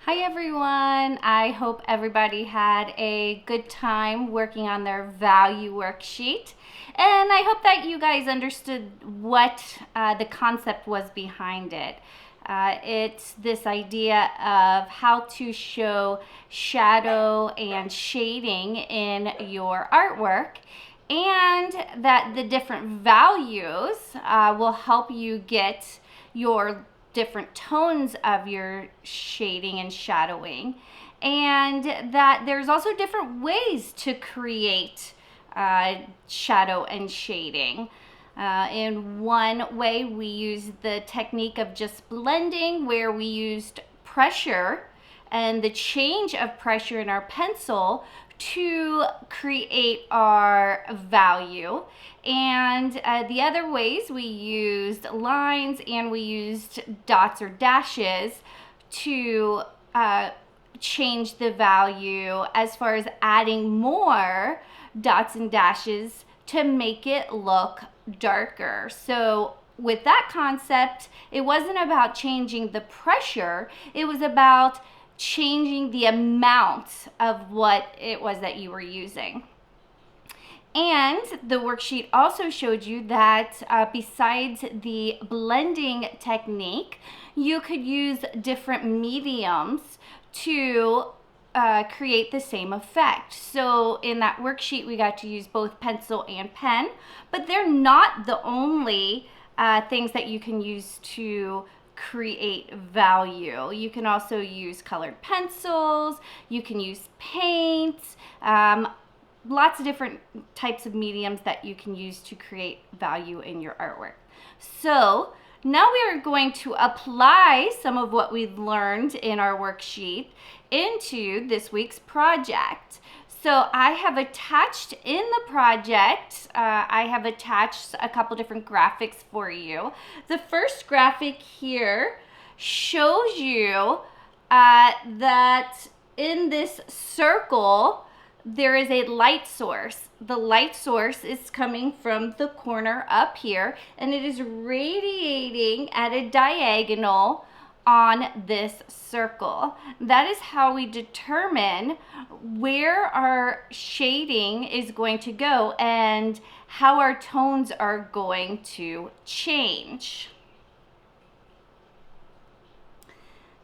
Hi everyone, I hope everybody had a good time working on their value worksheet, and I hope that you guys understood what the concept was behind it. It's this idea of how to show shadow and shading in your artwork, and that the different values will help you get your different tones of your shading and shadowing, and that there's also different ways to create shadow and shading. In one way, we use the technique of just blending, where we used pressure and the change of pressure in our pencil to create our value. And the other ways, we used lines and we used dots or dashes to change the value, as far as adding more dots and dashes to make it look darker. So with that concept, it wasn't about changing the pressure, it was about changing the amount of what it was that you were using. And the worksheet also showed you that besides the blending technique, you could use different mediums to create the same effect. So in that worksheet, we got to use both pencil and pen, but they're not the only things that you can use to create value. You can also use colored pencils, you can use paint, lots of different types of mediums that you can use to create value in your artwork. So now we are going to apply some of what we've learned in our worksheet into this week's project. So I have attached in the project, I have attached a couple different graphics for you. The first graphic here shows you that in this circle, there is a light source. The light source is coming from the corner up here, and it is radiating at a diagonal on this circle. That is how we determine where our shading is going to go and how our tones are going to change.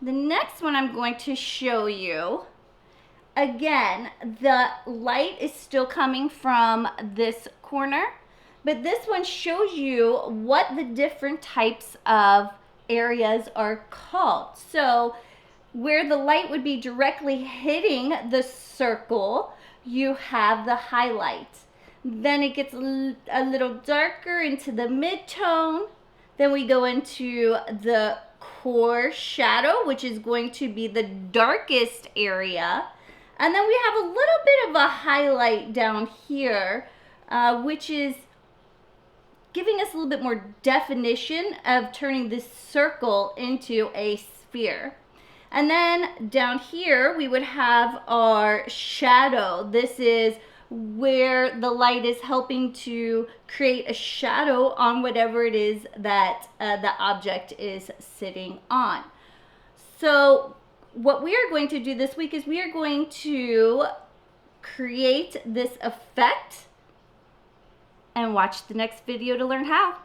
The next one I'm going to show you, again, the light is still coming from this corner, but this one shows you what the different types of areas are called. So where the light would be directly hitting the circle, you have the highlight. Then it gets a little darker into the mid-tone. Then we go into the core shadow, which is going to be the darkest area. And then we have a little bit of a highlight down here, which is giving us a little bit more definition of turning this circle into a sphere. And then down here, we would have our shadow. This is where the light is helping to create a shadow on whatever it is that the object is sitting on. So what we are going to do this week is we are going to create this effect and watch the next video to learn how.